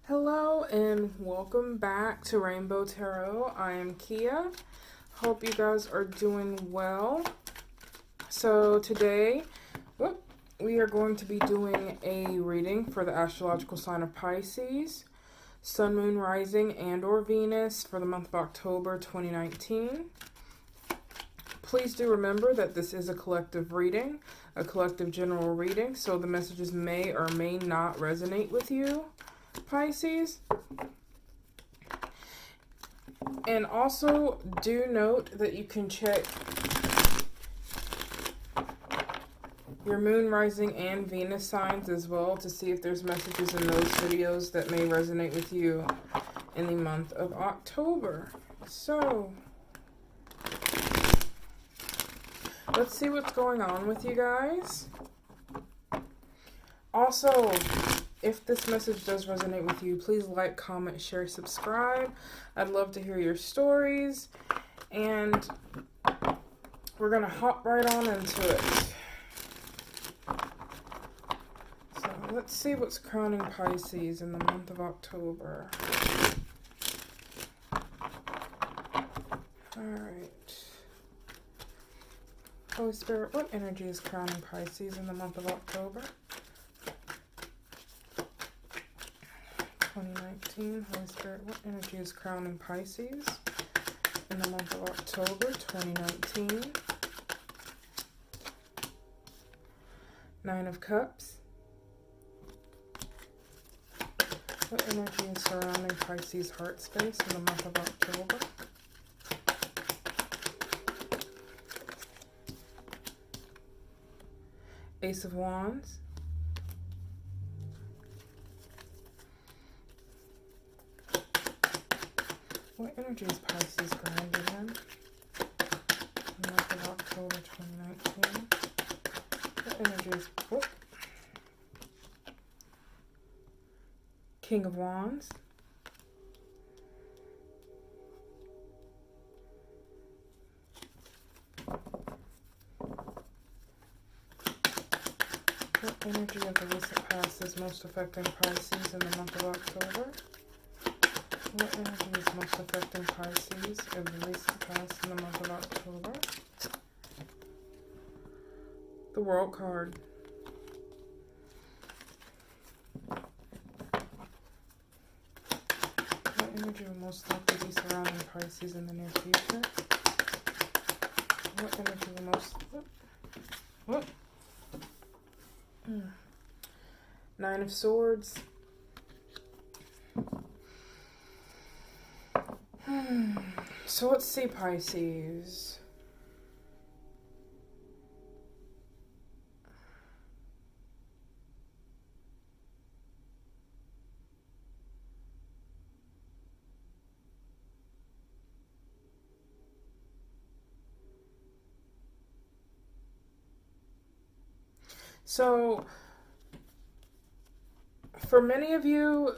Hello and welcome back to Rainbow Tarot. I am Kia. Hope you guys are doing well. So today, we are going to be doing a reading for the astrological sign of Pisces, Sun, Moon, Rising, and or Venus for the month of October 2019. Please do remember that this is a collective reading, a collective general reading, so the messages may or may not resonate with you, Pisces. And also do note that you can check your moon, rising, and Venus signs as well to see if there's messages in those videos that may resonate with you in the month of October. So let's see what's going on with you guys. Also, if this message does resonate with you, please like, comment, share, subscribe. I'd love to hear your stories. And we're going to hop right on into it. So let's see what's crowning Pisces in the month of October. Alright. Holy Spirit, what energy is crowning Pisces in the month of October 2019? Holy Spirit, what energy is crowning Pisces in the month of October 2019? Nine of Cups. What energy is surrounding Pisces' heart space in the month of October? Ace of Wands. What energy is Pisces grounded in the month of October 2019? What energy is... King of Wands. What energy of the recent past is most affecting Pisces in the month of October? What energy is most affecting Pisces of the recent past in the month of October? The World card. What energy will most likely be surrounding Pisces in the near future? What energy will most... What? Nine of Swords. So let's see, Pisces. So, for many of you,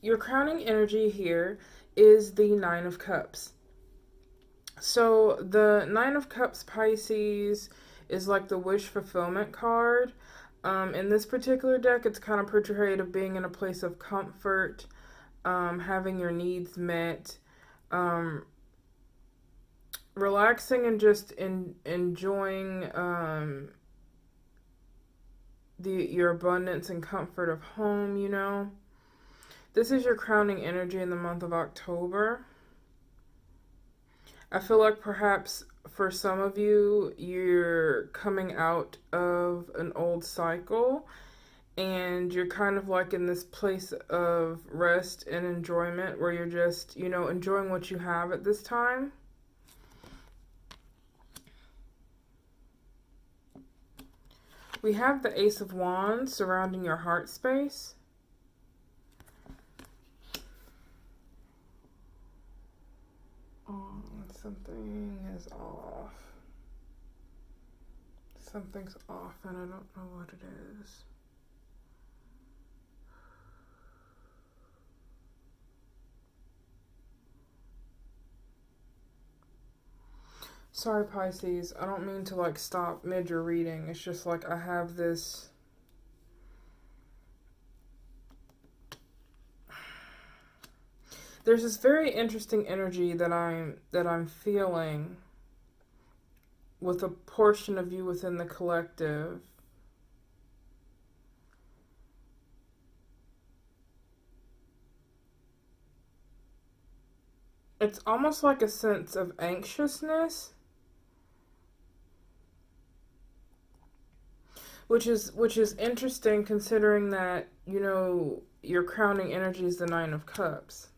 your crowning energy here is the Nine of Cups. So, the Nine of Cups, Pisces, is like the wish fulfillment card. In this particular deck, it's kind of portrayed of being in a place of comfort, having your needs met, relaxing and just enjoying your abundance and comfort of home, you know. This is your crowning energy in the month of October. I feel like perhaps for some of you, you're coming out of an old cycle and you're kind of like in this place of rest and enjoyment where you're just, you know, enjoying what you have at this time. We have the Ace of Wands surrounding your heart space. Something is off. Something's off and I don't know what it is. Sorry, Pisces. I don't mean to like stop mid your reading. It's just like I have this There's this very interesting energy that I'm feeling with a portion of you within the collective. It's almost like a sense of anxiousness, which is interesting considering that, you know, your crowning energy is the Nine of Cups.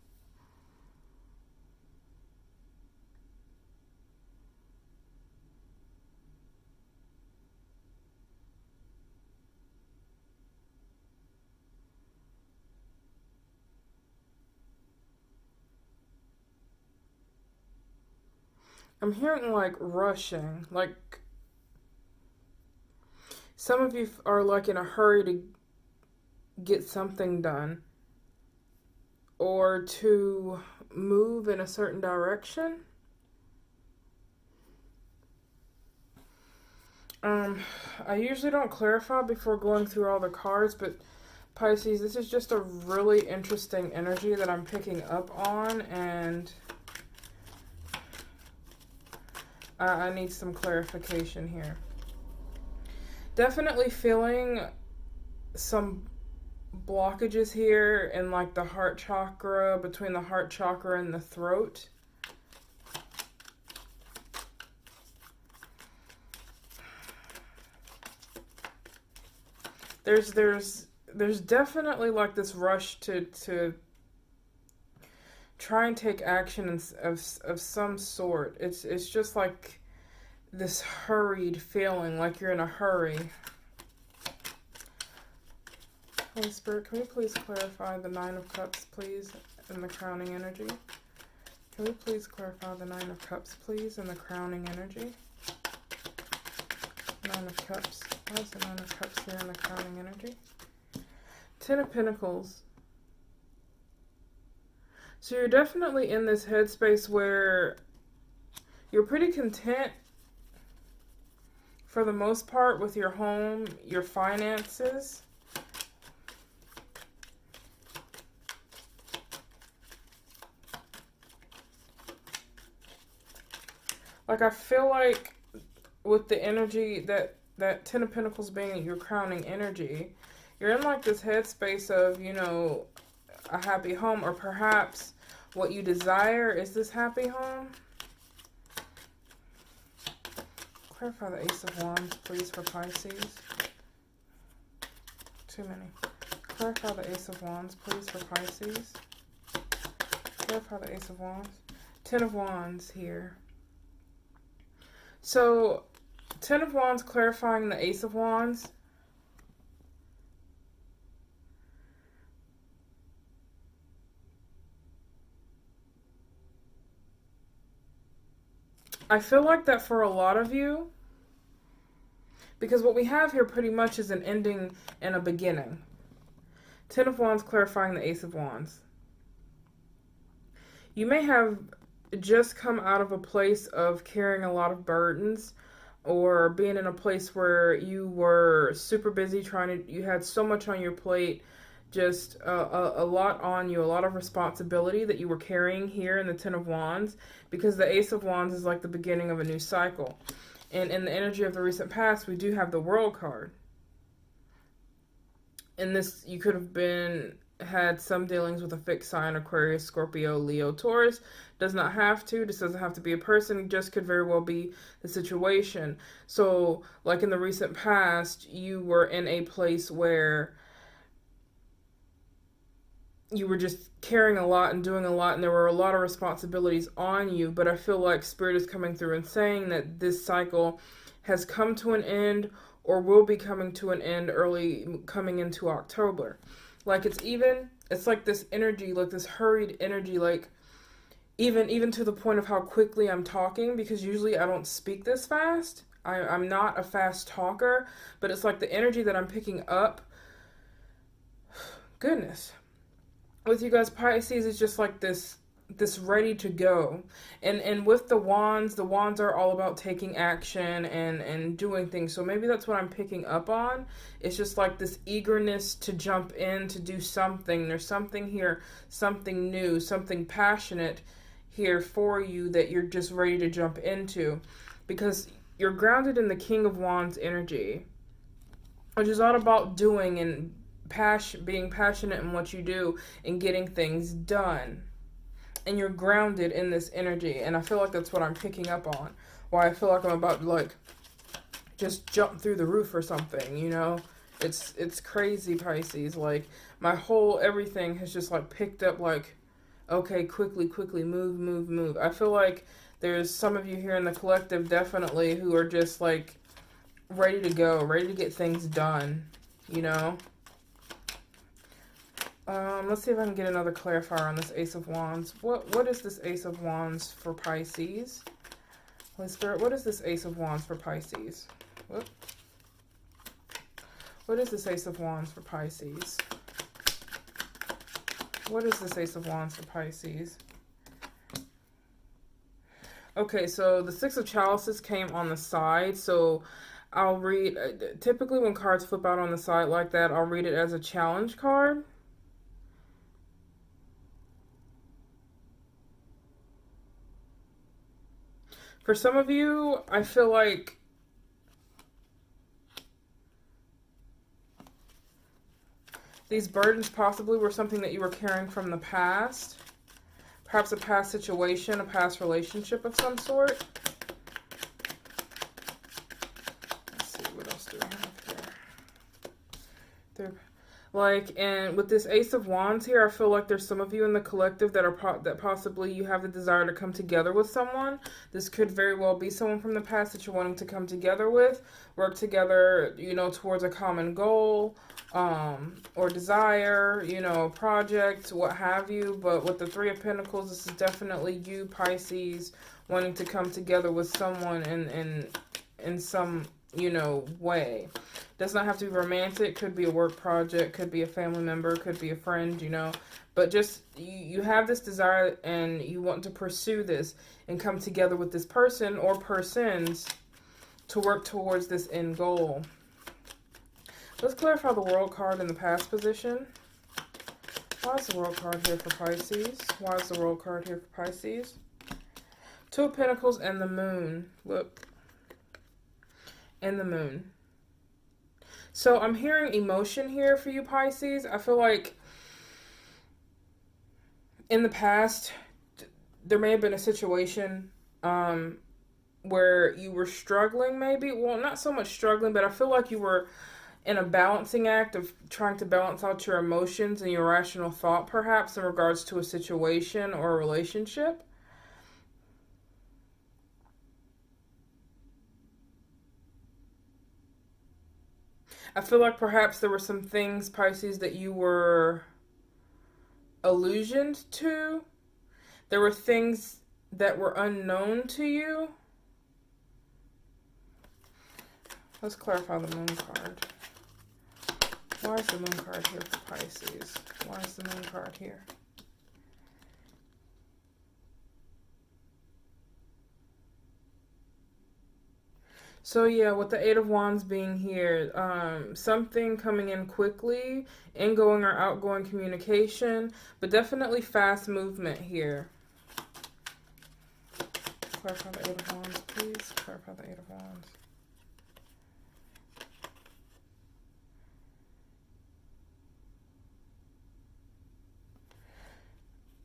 I'm hearing like rushing, like some of you are like in a hurry to get something done or to move in a certain direction. I usually don't clarify before going through all the cards, but Pisces, this is just a really interesting energy that I'm picking up on, and I need some clarification here. Definitely feeling some blockages here in like the heart chakra, between the heart chakra and the throat. There's definitely like this rush to try and take action of some sort. It's just like this hurried feeling, like you're in a hurry. Holy Spirit, can we please clarify the Nine of Cups, please, and the crowning energy? Can we please clarify the Nine of Cups, please, and the crowning energy? Nine of Cups. Why is the Nine of Cups here in the crowning energy? Ten of Pentacles. So you're definitely in this headspace where you're pretty content for the most part with your home, your finances. Like I feel like with the energy that Ten of Pentacles being your crowning energy, you're in like this headspace of, you know, a happy home, or perhaps what you desire is this happy home. Clarify the Ace of Wands, please, for Pisces. Too many. Clarify the Ace of Wands, please, for Pisces. Clarify the Ace of Wands. Ten of Wands here. So, Ten of Wands clarifying the Ace of Wands. I feel like that for a lot of you, because what we have here pretty much is an ending and a beginning. Ten of Wands clarifying the Ace of Wands. You may have just come out of a place of carrying a lot of burdens, or being in a place where you were super busy you had so much on your plate, just a lot on you, a lot of responsibility that you were carrying here in the Ten of Wands, because the Ace of Wands is like the beginning of a new cycle. And in the energy of the recent past, we do have the World card. And this, you could have had some dealings with a fixed sign: Aquarius, Scorpio, Leo, Taurus. Does not have to. This doesn't have to be a person. Just could very well be the situation. So, like in the recent past, you were in a place where you were just carrying a lot and doing a lot, and there were a lot of responsibilities on you. But I feel like Spirit is coming through and saying that this cycle has come to an end, or will be coming to an end coming into October. Like it's like this energy, like this hurried energy, like even to the point of how quickly I'm talking, because usually I don't speak this fast. I'm not a fast talker, but it's like the energy that I'm picking up. Goodness. With you guys, Pisces is just like this this ready to go. And with the wands are all about taking action and doing things. So maybe that's what I'm picking up on. It's just like this eagerness to jump in, to do something. There's something here, something new, something passionate here for you that you're just ready to jump into, because you're grounded in the King of Wands energy, which is all about doing and being passionate in what you do and getting things done. And you're grounded in this energy, and I feel like that's what I'm picking up on. Why I feel like I'm about to like just jump through the roof or something, you know? It's crazy, Pisces. Like my whole everything has just like picked up like, okay, quickly, move. I feel like there's some of you here in the collective definitely who are just like ready to go, ready to get things done, you know? Let's see if I can get another clarifier on this Ace of Wands. What is this Ace of Wands for Pisces? Holy Spirit, what is this Ace of Wands for Pisces? Whoop. What is this Ace of Wands for Pisces? What is this Ace of Wands for Pisces? Okay, so the Six of Chalices came on the side, so I'll read, typically when cards flip out on the side like that, I'll read it as a challenge card. For some of you, I feel like these burdens possibly were something that you were carrying from the past. Perhaps a past situation, a past relationship of some sort. Let's see, what else do we have here? Like, and with this Ace of Wands here, I feel like there's some of you in the collective that are that possibly you have the desire to come together with someone. This could very well be someone from the past that you're wanting to come together with, work together, you know, towards a common goal, or desire, you know, project, what have you. But with the Three of Pentacles, this is definitely you, Pisces, wanting to come together with someone in some, you know, way. Does not have to be romantic, could be a work project, could be a family member, could be a friend, you know. But just, you have this desire and you want to pursue this and come together with this person or persons to work towards this end goal. Let's clarify the World card in the past position. Why is the World card here for Pisces? Why is the World card here for Pisces? Two of Pentacles and the Moon. Look. And the Moon. So I'm hearing emotion here for you, Pisces. I feel like in the past, there may have been a situation where you were struggling maybe. Well, not so much struggling, but I feel like you were in a balancing act of trying to balance out your emotions and your rational thought, perhaps, in regards to a situation or a relationship. I feel like perhaps there were some things, Pisces, that you were illusioned to. There were things that were unknown to you. Let's clarify the Moon card. Why is the Moon card here for Pisces? Why is the Moon card here? So yeah, with the Eight of Wands being here, something coming in quickly, ingoing or outgoing communication, but definitely fast movement here. Clarify the Eight of Wands, please. Clarify the Eight of Wands.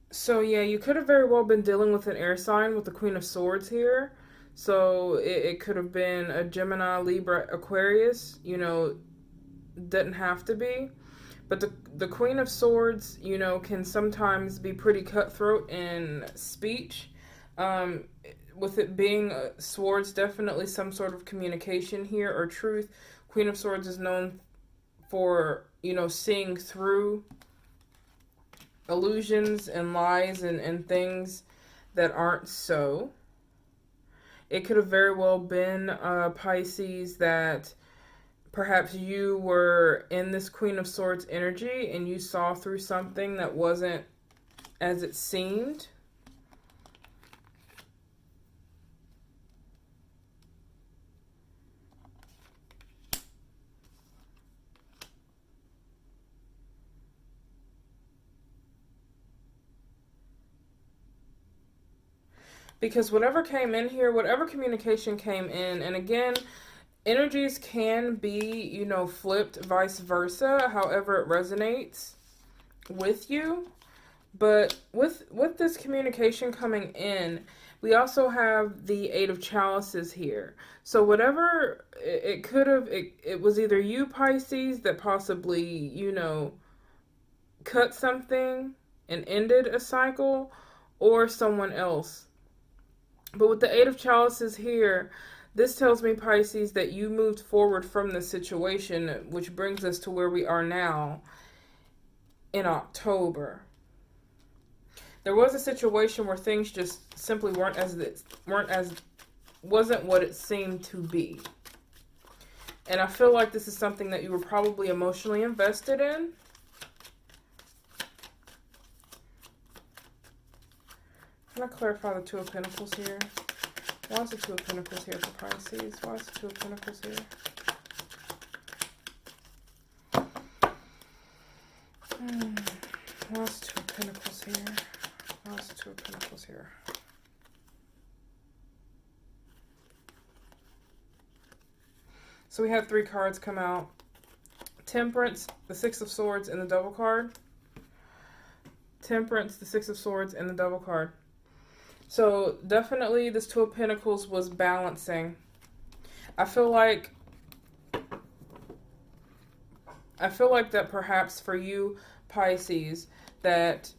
So yeah, you could have very well been dealing with an air sign with the Queen of Swords here. So it could have been a Gemini, Libra, Aquarius, you know, doesn't have to be. But the Queen of Swords, you know, can sometimes be pretty cutthroat in speech. With it being swords, definitely some sort of communication here or truth. Queen of Swords is known for, you know, seeing through illusions and lies and things that aren't so. It could have very well been Pisces that perhaps you were in this Queen of Swords energy and you saw through something that wasn't as it seemed. Because whatever came in here, whatever communication came in, and again, energies can be, you know, flipped, vice versa, however it resonates with you. But with this communication coming in, we also have the Eight of Chalices here. So whatever it could have, it was either you, Pisces, that possibly, you know, cut something and ended a cycle, or someone else. But with the Eight of Chalices here, this tells me, Pisces, that you moved forward from the situation, which brings us to where we are now in October. There was a situation where things just simply wasn't what it seemed to be. And I feel like this is something that you were probably emotionally invested in. Can I clarify the Two of Pentacles here? Why is the Two of Pentacles here for Pisces? Why is the Two of Pentacles here? Why is the Two of Pentacles here? Why is the Two of Pentacles here? So we had 3 cards come out. Temperance, the Six of Swords, and the Devil card. Temperance, the Six of Swords, and the Devil card. So definitely this Two of Pentacles was balancing. I feel like that perhaps for you, Pisces, that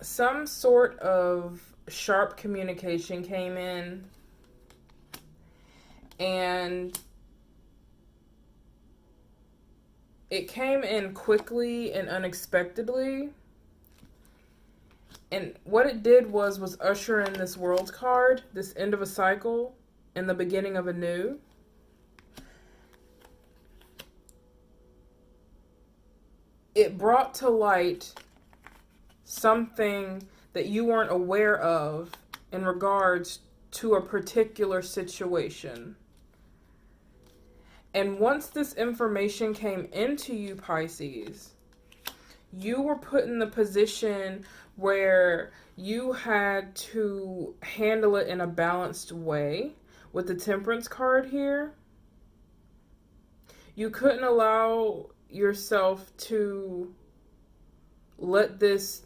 some sort of sharp communication came in, and it came in quickly and unexpectedly. And what it did was usher in this World card, this end of a cycle, and the beginning of a new. It brought to light something that you weren't aware of in regards to a particular situation. And once this information came into you, Pisces, you were put in the position where you had to handle it in a balanced way. With the Temperance card here, you couldn't allow yourself to let this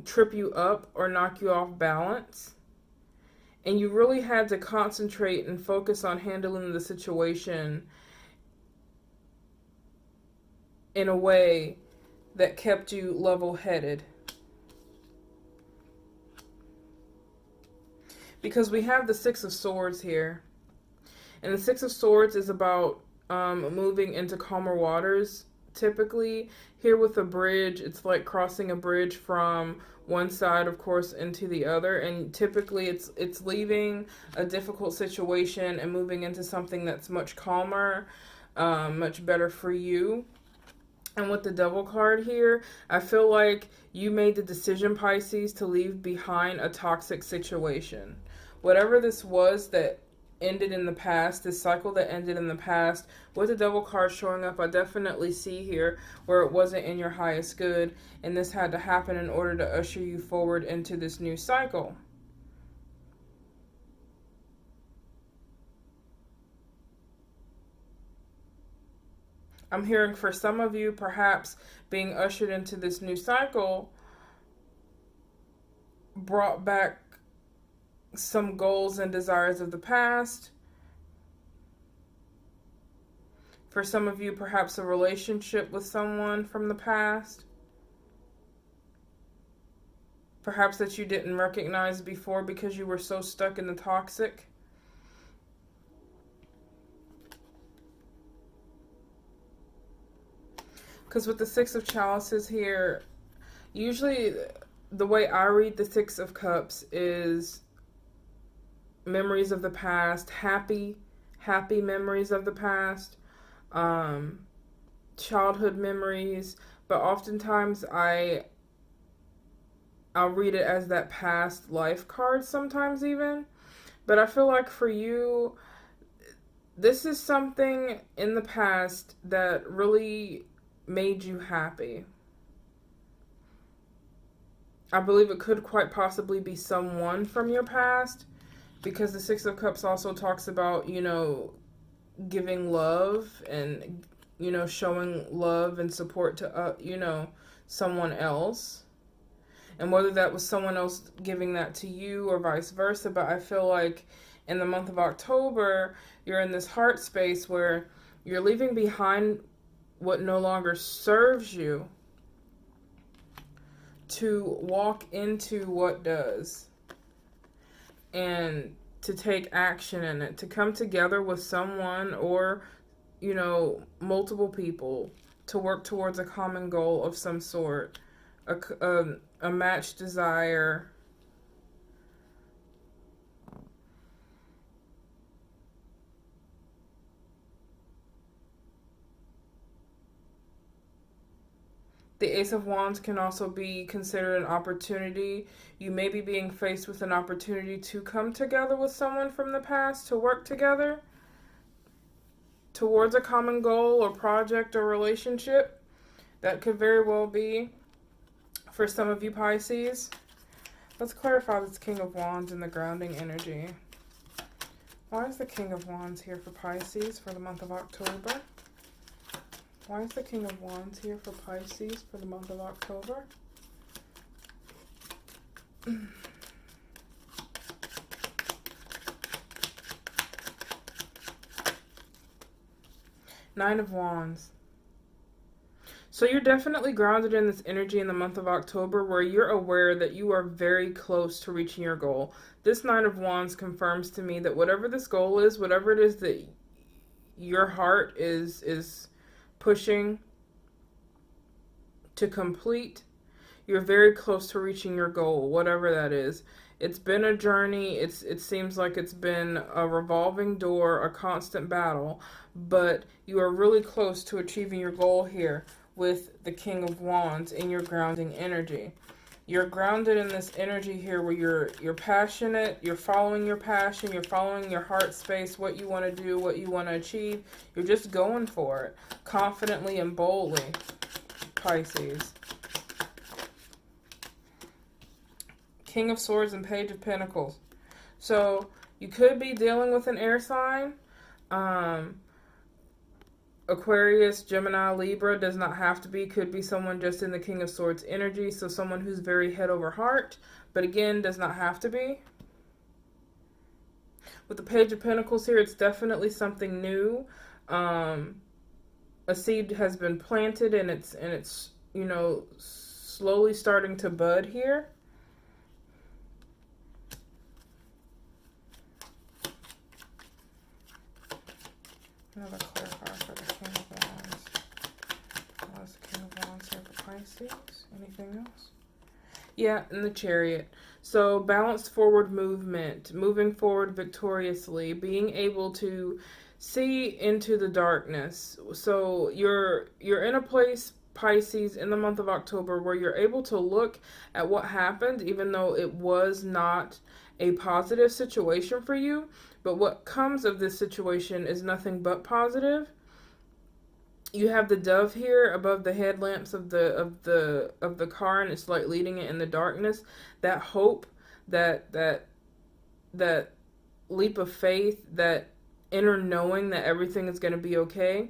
trip you up or knock you off balance. And you really had to concentrate and focus on handling the situation in a way that kept you level-headed. Because we have the Six of Swords here. And the Six of Swords is about moving into calmer waters. Typically, here with a bridge, it's like crossing a bridge from one side, of course, into the other. And typically, it's leaving a difficult situation and moving into something that's much calmer, much better for you. And with the Devil card here, I feel like you made the decision, Pisces, to leave behind a toxic situation. Whatever this was that ended in the past, this cycle that ended in the past, with the Devil card showing up, I definitely see here where it wasn't in your highest good, and this had to happen in order to usher you forward into this new cycle. I'm hearing for some of you, perhaps being ushered into this new cycle brought back some goals and desires of the past. For some of you, perhaps a relationship with someone from the past. Perhaps that you didn't recognize before because you were so stuck in the toxic. Because with the Six of Chalices here, usually the way I read the Six of Cups is memories of the past, happy memories of the past, childhood memories, but oftentimes I'll read it as that past life card sometimes even. But I feel like for you, this is something in the past that really made you happy. I believe it could quite possibly be someone from your past, because the Six of Cups also talks about, you know, giving love and, you know, showing love and support to, you know, someone else. And whether that was someone else giving that to you or vice versa. But I feel like in the month of October, you're in this heart space where you're leaving behind what no longer serves you to walk into what does, and to take action in it, to come together with someone or, you know, multiple people to work towards a common goal of some sort, a matched desire. The Ace of Wands can also be considered an opportunity. You may be being faced with an opportunity to come together with someone from the past, to work together towards a common goal or project or relationship. That could very well be for some of you Pisces. Let's clarify this King of Wands and the grounding energy. Why is the King of Wands here for Pisces for the month of October? Why is the King of Wands here for Pisces for the month of October? Nine of Wands. So you're definitely grounded in this energy in the month of October where you're aware that you are very close to reaching your goal. This Nine of Wands confirms to me that whatever this goal is, whatever it is that your heart is pushing to complete, you're very close to reaching your goal, whatever that is. It's been a journey. It seems like it's been a revolving door, a constant battle, but you are really close to achieving your goal here with the King of Wands in your grounding energy. You're grounded in this energy here where you're passionate, you're following your passion, you're following your heart space, what you want to do, what you want to achieve. You're just going for it, confidently and boldly, Pisces. King of Swords and Page of Pentacles. So you could be dealing with an air sign. Aquarius, Gemini, Libra does not have to be. Could be someone just in the King of Swords energy. So someone who's very head over heart. But again, does not have to be. With the Page of Pentacles here, it's definitely something new. A seed has been planted and it's you know, slowly starting to bud here. Another clarifier for the King of Wands. What's the King of Wands here for Pisces? Anything else? Yeah, and the Chariot. So balanced forward movement, moving forward victoriously, being able to see into the darkness. So you're in a place, Pisces, in the month of October where you're able to look at what happened, even though it was not a positive situation for you. But what comes of this situation is nothing but positive. You have the dove here above the headlamps of the car, and it's like leading it in the darkness. That hope, that leap of faith, that inner knowing that everything is going to be okay,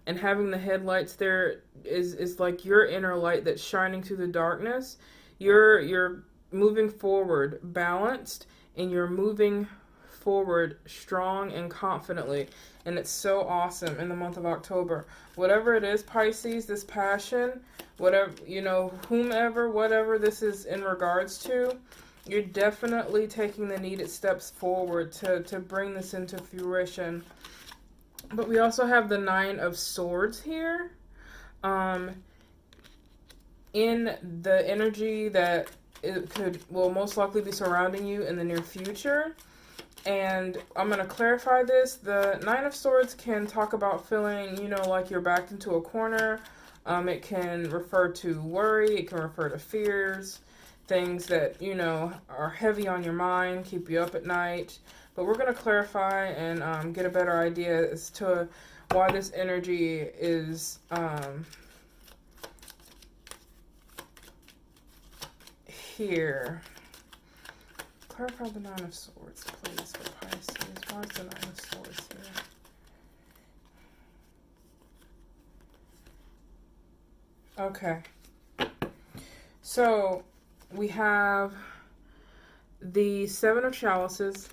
and having the headlights there is like your inner light that's shining through the darkness. You're moving forward balanced, and you're moving forward strong and confidently, and it's so awesome in the month of October. Whatever it is, Pisces, this passion, whatever, you know, whomever, whatever this is in regards to, you're definitely taking the needed steps forward to bring this into fruition. But we also have the Nine of Swords here, in the energy that will most likely be surrounding you in the near future. And I'm going to clarify this. The Nine of Swords can talk about feeling, you know, like you're backed into a corner. It can refer to worry. It can refer to fears, things that, you know, are heavy on your mind, keep you up at night. But we're going to clarify and get a better idea as to why this energy is here. Clarify the Nine of Swords, please, for Pisces. Why is the Nine of Swords here? Okay. So, we have the Seven of Chalices,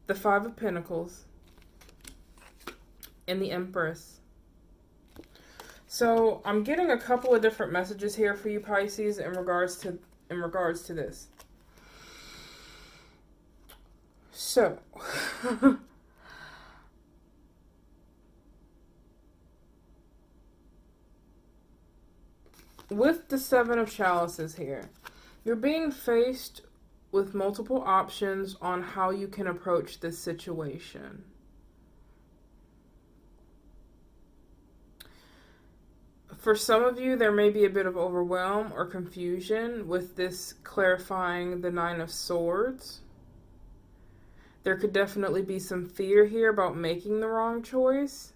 the Five of Pentacles, and the Empress. So, I'm getting a couple of different messages here for you, Pisces, in regards to this. So, with the Seven of Chalices here, you're being faced with multiple options on how you can approach this situation. For some of you, there may be a bit of overwhelm or confusion with this clarifying the Nine of Swords. There could definitely be some fear here about making the wrong choice.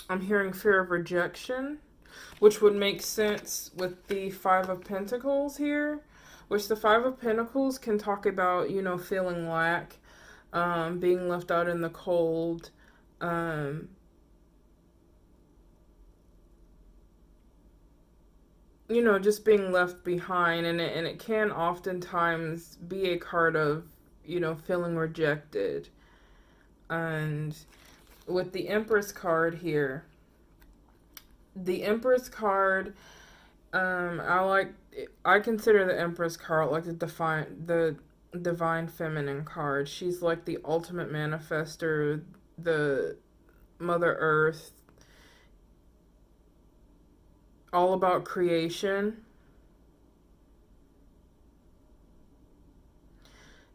I'm hearing fear of rejection, which would make sense with the Five of Pentacles here, which the Five of Pentacles can talk about, you know, feeling lack, being left out in the cold, you know, just being left behind, and it can oftentimes be a card of, you know, feeling rejected. And with the Empress card here, the Empress card, I consider the Empress card like the divine feminine card. She's like the ultimate manifester, the Mother Earth, all about creation.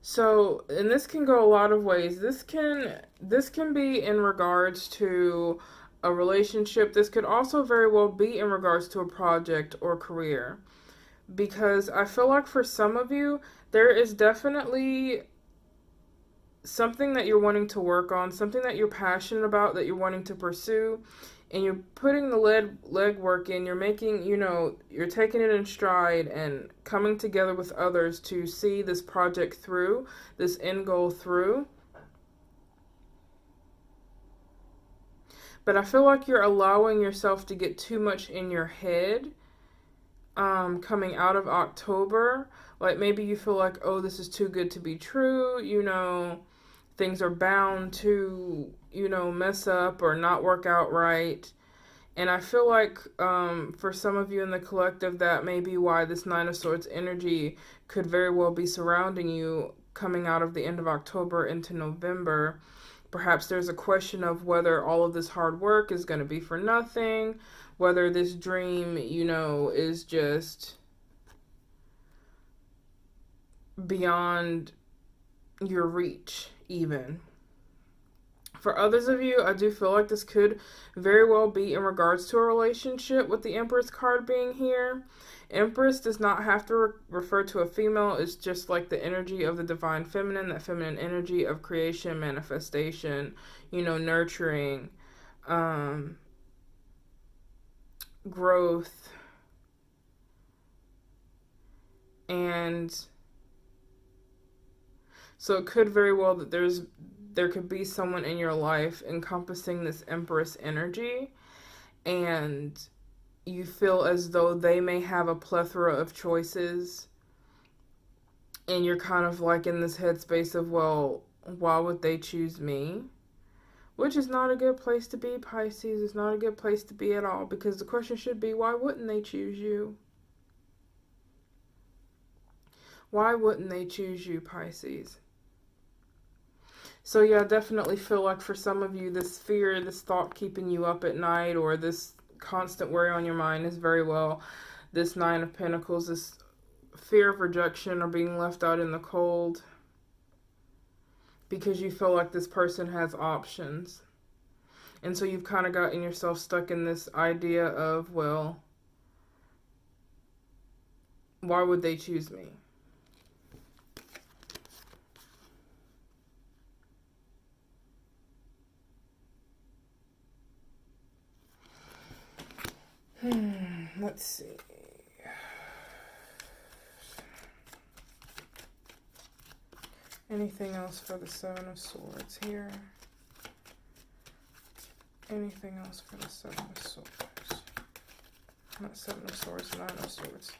So, and this can go a lot of ways. This can be in regards to a relationship. This could also very well be in regards to a project or career. Because I feel like for some of you, there is definitely something that you're wanting to work on, something that you're passionate about, that you're wanting to pursue, and you're putting the leg work in. You're making, you know, you're taking it in stride and coming together with others to see this project through, this end goal through. But I feel like you're allowing yourself to get too much in your head coming out of October. Like maybe you feel like, oh, this is too good to be true, you know, things are bound to, you know, mess up or not work out right. And I feel like for some of you in the collective, that may be why this Nine of Swords energy could very well be surrounding you coming out of the end of October into November. Perhaps there's a question of whether all of this hard work is going to be for nothing, whether this dream, you know, is just beyond your reach even. For others of you, I do feel like this could very well be in regards to a relationship with the Empress card being here. Empress does not have to refer to a female. It's just like the energy of the divine feminine, that feminine energy of creation, manifestation, you know, nurturing, growth, and so it could very well that there could be someone in your life encompassing this Empress energy, and you feel as though they may have a plethora of choices, and you're kind of like in this headspace of, well, why would they choose me? Which is not a good place to be, Pisces. It's not a good place to be at all, because the question should be, why wouldn't they choose you? Why wouldn't they choose you, Pisces? So yeah, I definitely feel like for some of you, this fear, this thought keeping you up at night, or this constant worry on your mind is very well this Nine of Pentacles, this fear of rejection or being left out in the cold, because you feel like this person has options. And so you've kind of gotten yourself stuck in this idea of, well, why would they choose me? Let's see. Anything else for the Seven of Swords here? Anything else for the Seven of Swords? Not Seven of Swords, Nine of Swords.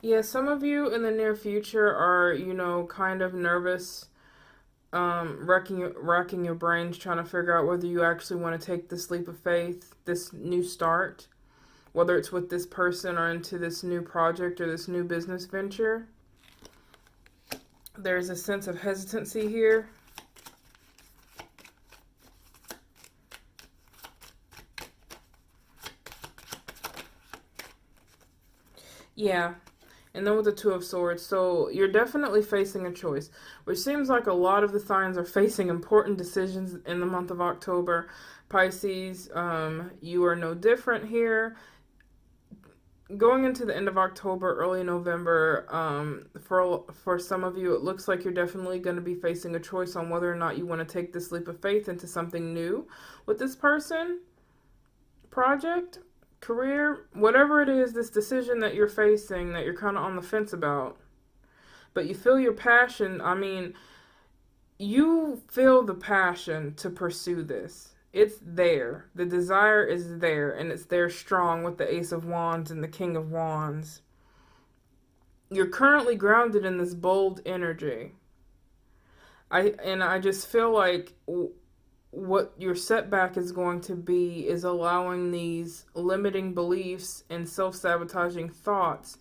Yeah, some of you in the near future are, you know, kind of nervous, racking your brains trying to figure out whether you actually want to take this leap of faith, this new start, whether it's with this person or into this new project or this new business venture. There's a sense of hesitancy here. Yeah. And then with the Two of Swords, so you're definitely facing a choice, which seems like a lot of the signs are facing important decisions in the month of October. Pisces, you are no different here. Going into the end of October, early November, for some of you, it looks like you're definitely going to be facing a choice on whether or not you want to take this leap of faith into something new with this person, project, career, whatever it is, this decision that you're facing that you're kind of on the fence about. But you feel your passion. I mean, you feel the passion to pursue this. It's there. The desire is there, and it's there strong with the Ace of Wands and the King of Wands. You're currently grounded in this bold energy. I just feel like what your setback is going to be is allowing these limiting beliefs and self-sabotaging thoughts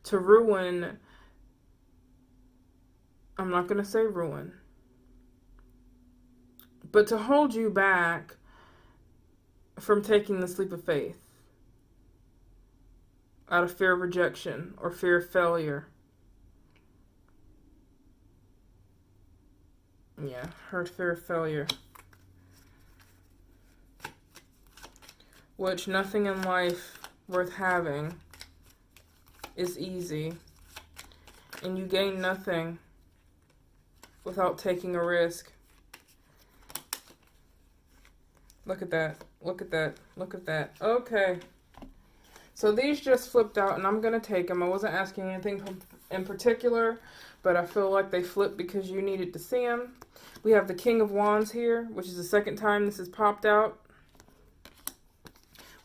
to ruin, I'm not going to say ruin, but to hold you back from taking this leap of faith out of fear of rejection or fear of failure. Yeah, hurt, fear of failure. Which nothing in life worth having is easy. And you gain nothing without taking a risk. Look at that. Look at that. Look at that. Okay. So these just flipped out, and I'm going to take them. I wasn't asking anything in particular, but I feel like they flipped because you needed to see them. We have the King of Wands here, which is the second time this has popped out.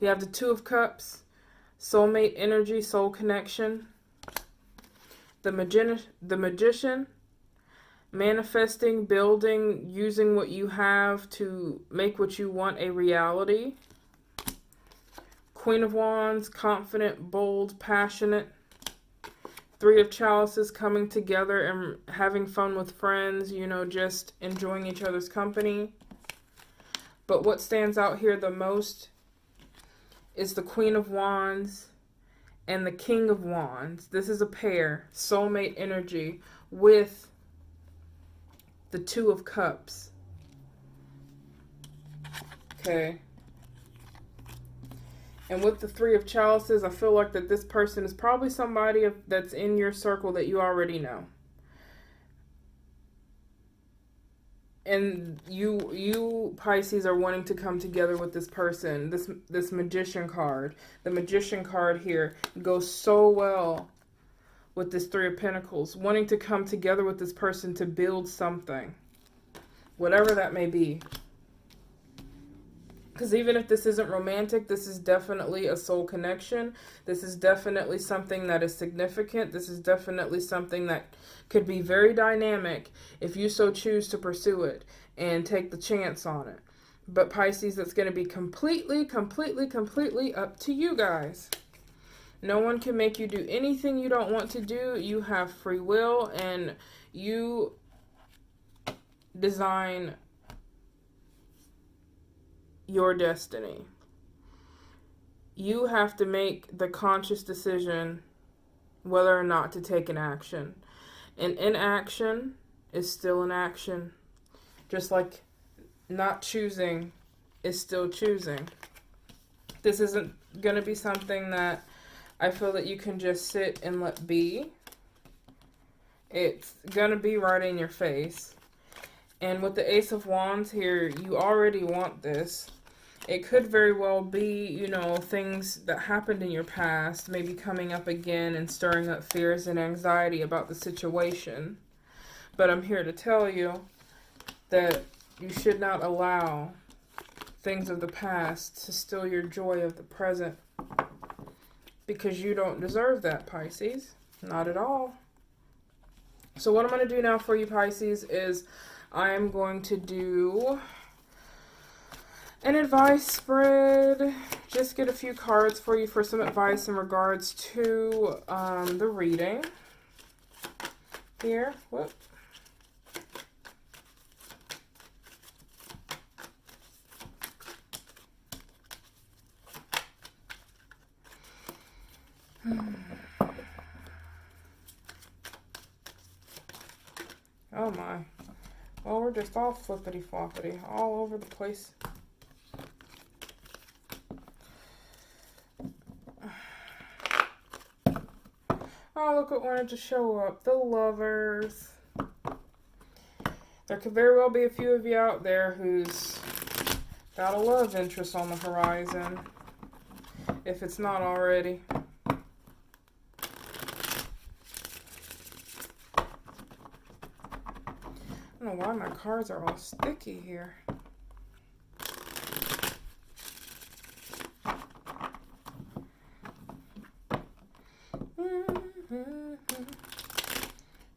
We have the Two of Cups, soulmate energy, soul connection. The Magician, manifesting, building, using what you have to make what you want a reality. Queen of Wands, confident, bold, passionate. Three of Chalices, coming together and having fun with friends, you know, just enjoying each other's company. But what stands out here the most is the Queen of Wands and the King of Wands. This is a pair, soulmate energy, with the Two of Cups. Okay. And with the Three of Chalices, I feel like that this person is probably somebody that's in your circle that you already know. And you Pisces are wanting to come together with this person. This Magician card. The Magician card here goes so well with this Three of Pentacles. Wanting to come together with this person to build something. Whatever that may be. Because even if this isn't romantic, this is definitely a soul connection. This is definitely something that is significant. This is definitely something that could be very dynamic if you so choose to pursue it and take the chance on it. But Pisces, that's going to be completely up to you guys. No one can make you do anything you don't want to do. You have free will, and you design your destiny. You have to make the conscious decision whether or not to take an action. And inaction is still an action. Just like not choosing is still choosing. This isn't going to be something that I feel that you can just sit and let be. It's going to be right in your face. And with the Ace of Wands here, you already want this. It could very well be, you know, things that happened in your past, maybe coming up again and stirring up fears and anxiety about the situation. But I'm here to tell you that you should not allow things of the past to steal your joy of the present, because you don't deserve that, Pisces. Not at all. So what I'm going to do now for you, Pisces, is I'm going to do an advice spread. Just get a few cards for you for some advice in regards to the reading here. Whoop. Oh my. Well, we're just all flippity floppity all over the place. Oh, look what wanted to show up. The Lovers. There could very well be a few of you out there who's got a love interest on the horizon, if it's not already. I don't know why my cards are all sticky here.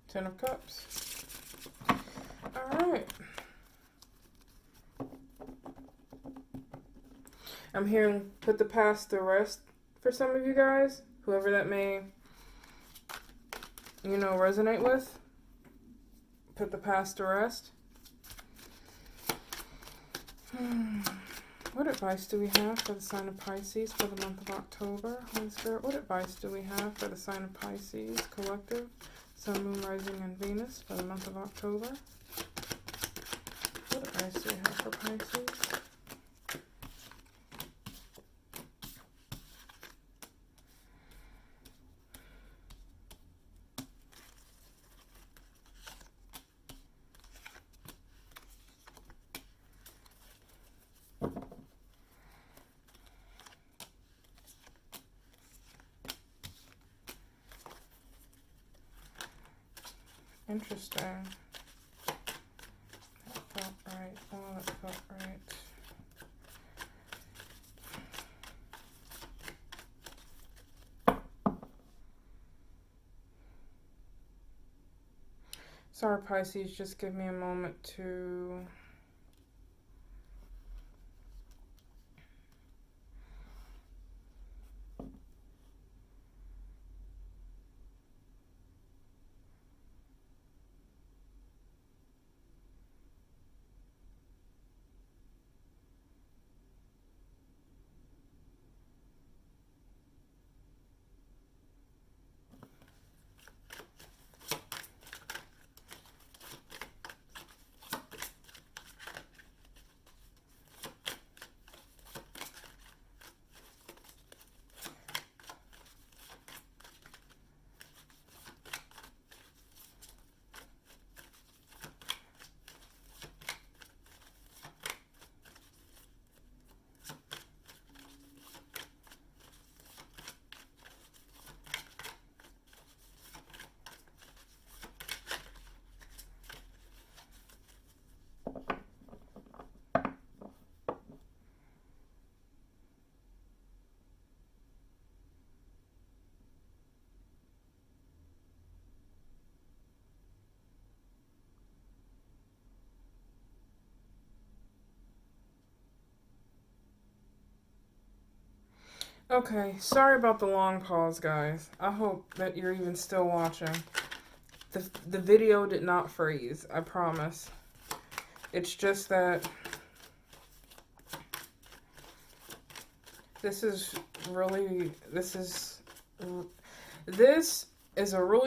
Ten of Cups. Alright. I'm hearing put the past to rest for some of you guys. Whoever that may, you know, resonate with. Put the past to rest. What advice do we have for the sign of Pisces for the month of October? Holy Spirit, what advice do we have for the sign of Pisces, collective, Sun, Moon, Rising, and Venus for the month of October? What advice do we have for Pisces? Interesting. That felt right. Oh, that felt right. Sorry, Pisces, just give me a moment to... Okay, sorry about the long pause, guys. I hope that you're even still watching. The video did not freeze, I promise. It's just that this is a really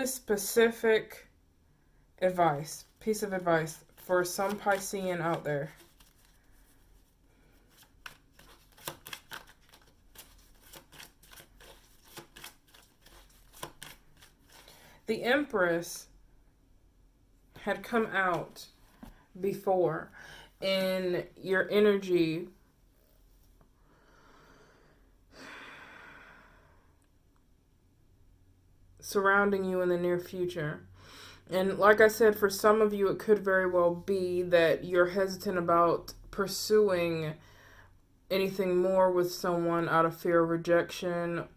specific piece of advice for some Piscean out there. The Empress had come out before, and your energy surrounding you in the near future. And like I said, for some of you, it could very well be that you're hesitant about pursuing anything more with someone out of fear of rejection.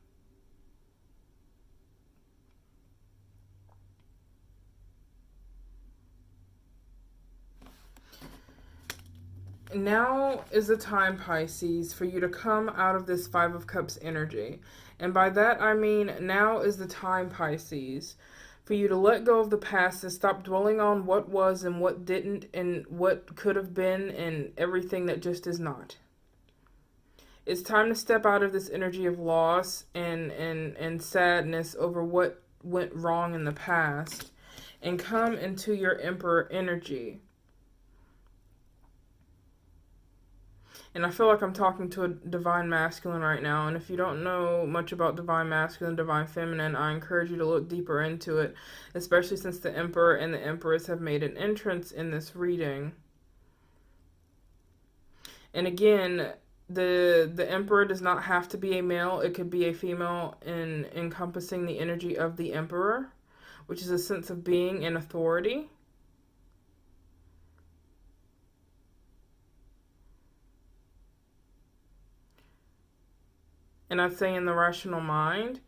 Now is the time, Pisces, for you to come out of this Five of Cups energy. And by that I mean now is the time, Pisces, for you to let go of the past and stop dwelling on what was and what didn't and what could have been and everything that just is not. It's time to step out of this energy of loss and sadness over what went wrong in the past and come into your Emperor energy. And I feel like I'm talking to a divine masculine right now. And if you don't know much about divine masculine, divine feminine, I encourage you to look deeper into it, especially since the Emperor and the Empress have made an entrance in this reading. And again, the Emperor does not have to be a male. It could be a female, in encompassing the energy of the Emperor, which is a sense of being and authority. And I'd say in the rational mind,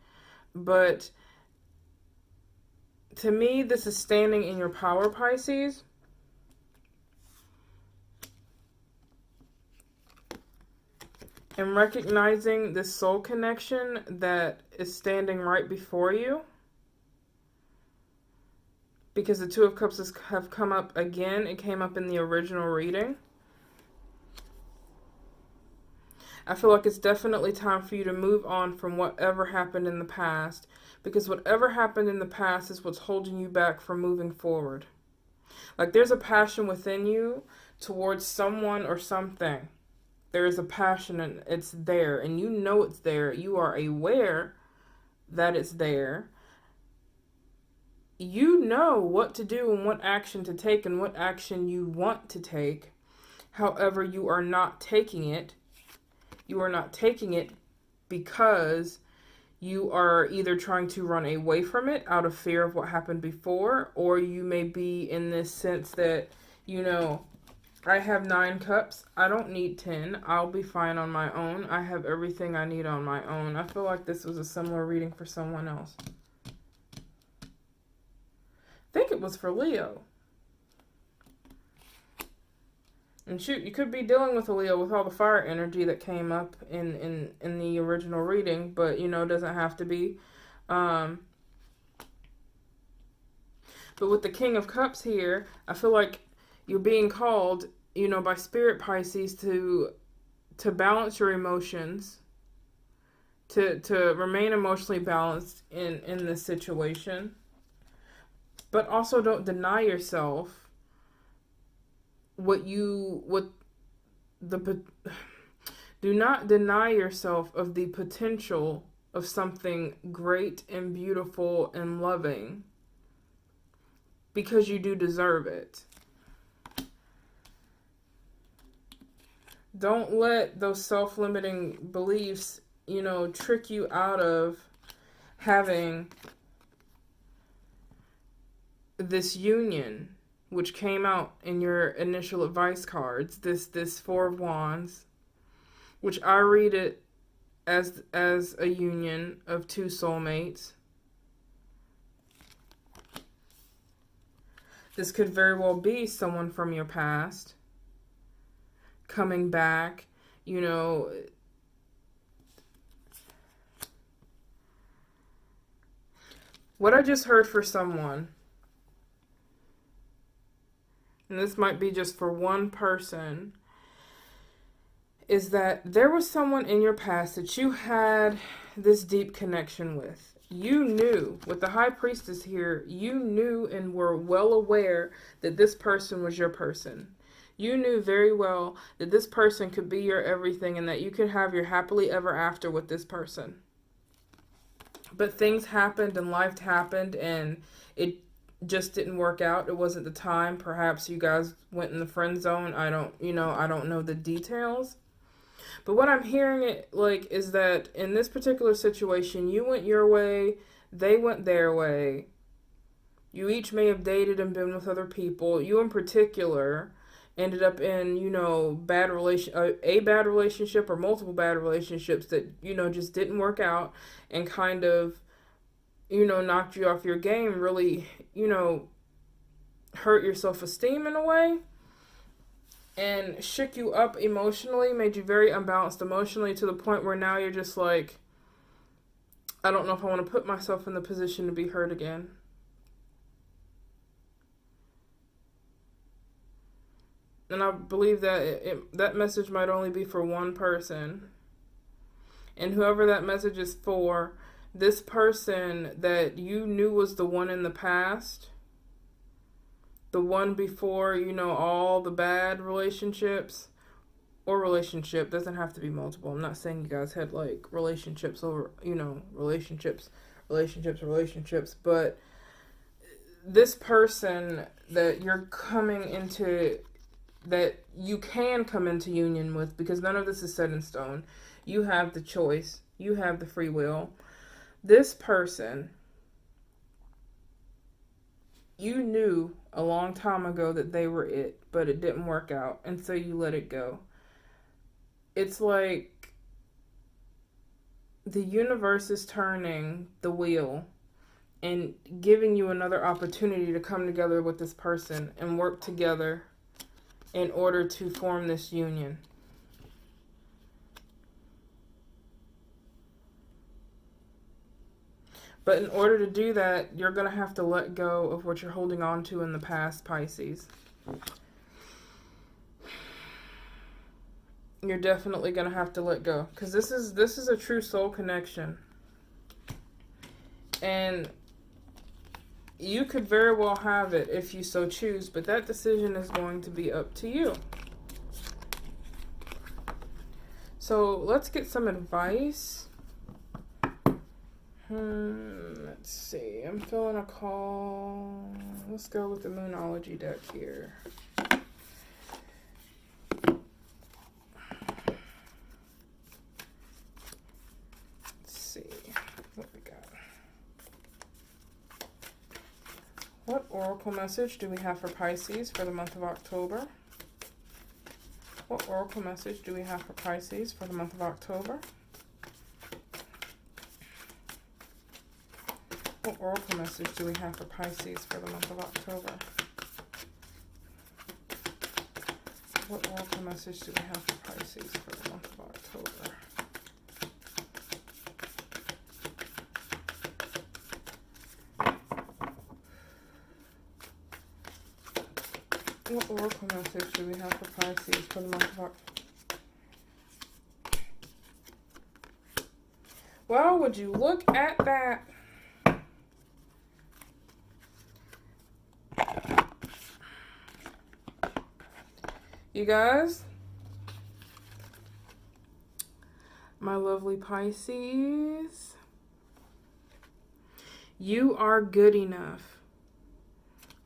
but to me, this is standing in your power, Pisces. And recognizing this soul connection that is standing right before you. Because the Two of Cups have come up again. It came up in the original reading. I feel like it's definitely time for you to move on from whatever happened in the past, because whatever happened in the past is what's holding you back from moving forward. Like there's a passion within you towards someone or something. There is a passion and it's there, and you know it's there. You are aware that it's there. You know what to do and what action to take and what action you want to take. However, you are not taking it. You are not taking it because you are either trying to run away from it out of fear of what happened before, or you may be in this sense that, you know, I have 9 cups. I don't need 10. I'll be fine on my own. I have everything I need on my own. I feel like this was a similar reading for someone else. I think it was for Leo. And shoot, you could be dealing with a Leo with all the fire energy that came up in the original reading, but, you know, it doesn't have to be. But with the King of Cups here, I feel like you're being called, you know, by Spirit, Pisces, to balance your emotions, to remain emotionally balanced in this situation. But also don't deny yourself do not deny yourself of the potential of something great and beautiful and loving, because you do deserve it. Don't let those self-limiting beliefs, you know, trick you out of having this union, which came out in your initial advice cards, this Four of Wands, which I read it as a union of 2 soulmates. This could very well be someone from your past coming back, you know. What I just heard for someone, and this might be just for one person, is that there was someone in your past that you had this deep connection with. You knew, with the High Priestess here, you knew and were well aware that this person was your person. You knew very well that this person could be your everything and that you could have your happily ever after with this person. But things happened and life happened, and just didn't work out. It wasn't the time. Perhaps you guys went in the friend zone. I don't know the details. But what I'm hearing it like is that in this particular situation, you went your way, they went their way. You each may have dated and been with other people. You in particular ended up in, a bad relationship or multiple bad relationships that, just didn't work out and kind of, knocked you off your game, really, hurt your self-esteem in a way and shook you up emotionally, made you very unbalanced emotionally to the point where now you're just like, I don't know if I want to put myself in the position to be hurt again. And I believe that that message might only be for one person. And whoever that message is for, this person that you knew was the one in the past, the one before, all the bad relationships, or relationship, doesn't have to be multiple. I'm not saying you guys had like relationships over, relationships, but this person that you're coming into, that you can come into union with, because none of this is set in stone. You have the choice. You have the free will. This person, you knew a long time ago that they were it, but it didn't work out, and so you let it go. It's like the universe is turning the wheel and giving you another opportunity to come together with this person and work together in order to form this union. But in order to do that, you're going to have to let go of what you're holding on to in the past, Pisces. You're definitely going to have to let go, because this is a true soul connection. And you could very well have it if you so choose, but that decision is going to be up to you. So let's get some advice. Let's see. I'm feeling a call. Let's go with the Moonology deck here. Let's see what we got. What oracle message do we have for Pisces for the month of October? What oracle message do we have for Pisces for the month of October? What oracle message do we have for Pisces for the month of October? What oracle message do we have for Pisces for the month of October? What oracle message do we have for Pisces for the month of October? Well, would you look at that? You guys, my lovely Pisces, you are good enough.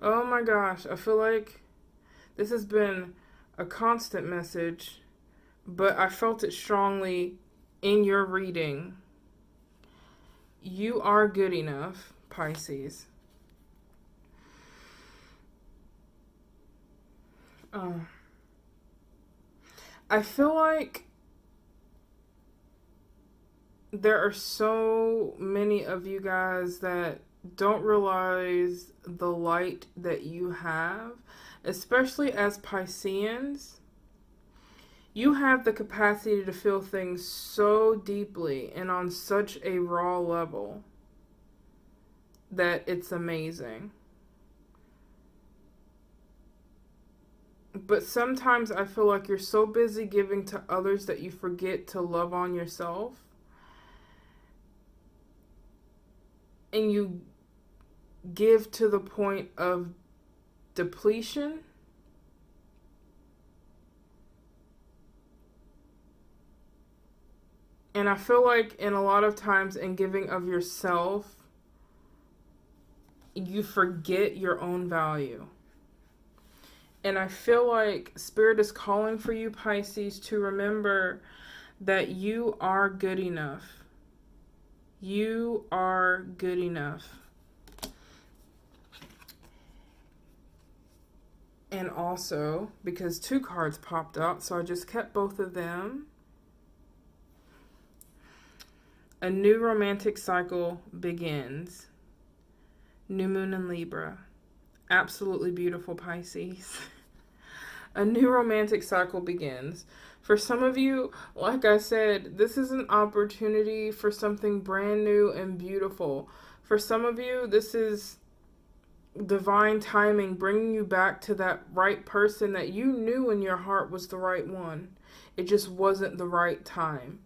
Oh my gosh, I feel like this has been a constant message, but I felt it strongly in your reading. You are good enough, Pisces. I feel like there are so many of you guys that don't realize the light that you have, especially as Pisceans. You have the capacity to feel things so deeply and on such a raw level that it's amazing. But sometimes I feel like you're so busy giving to others that you forget to love on yourself. And you give to the point of depletion. And I feel like in a lot of times in giving of yourself, you forget your own value. And I feel like Spirit is calling for you, Pisces, to remember that you are good enough. You are good enough. And also, because 2 cards popped up, so I just kept both of them. A new romantic cycle begins. New moon in Libra. Absolutely beautiful, Pisces. A new romantic cycle begins. For some of you, like I said, this is an opportunity for something brand new and beautiful. For some of you, this is divine timing bringing you back to that right person that you knew in your heart was the right one. It just wasn't the right time.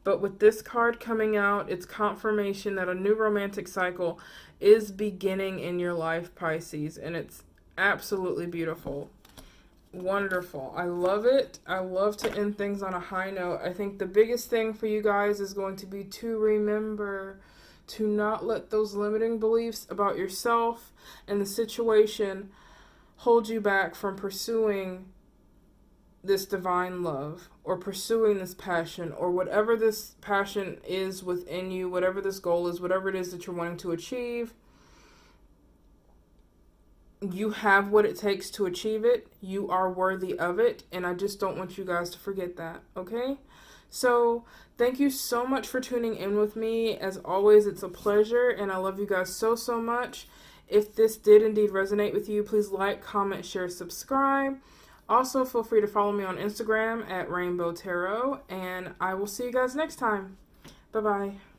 But with this card coming out, it's confirmation that a new romantic cycle is beginning in your life, Pisces, and it's absolutely beautiful. Wonderful. I love it. I love to end things on a high note. I think the biggest thing for you guys is going to be to remember to not let those limiting beliefs about yourself and the situation hold you back from pursuing this divine love or pursuing this passion or whatever this passion is within you, whatever this goal is, whatever it is that you're wanting to achieve. You have what it takes to achieve it. You are worthy of it. And I just don't want you guys to forget that. Okay? So thank you so much for tuning in with me. As always, it's a pleasure. And I love you guys so, so much. If this did indeed resonate with you, please like, comment, share, subscribe. Also, feel free to follow me on Instagram at Rainbow Tarot. And I will see you guys next time. Bye-bye.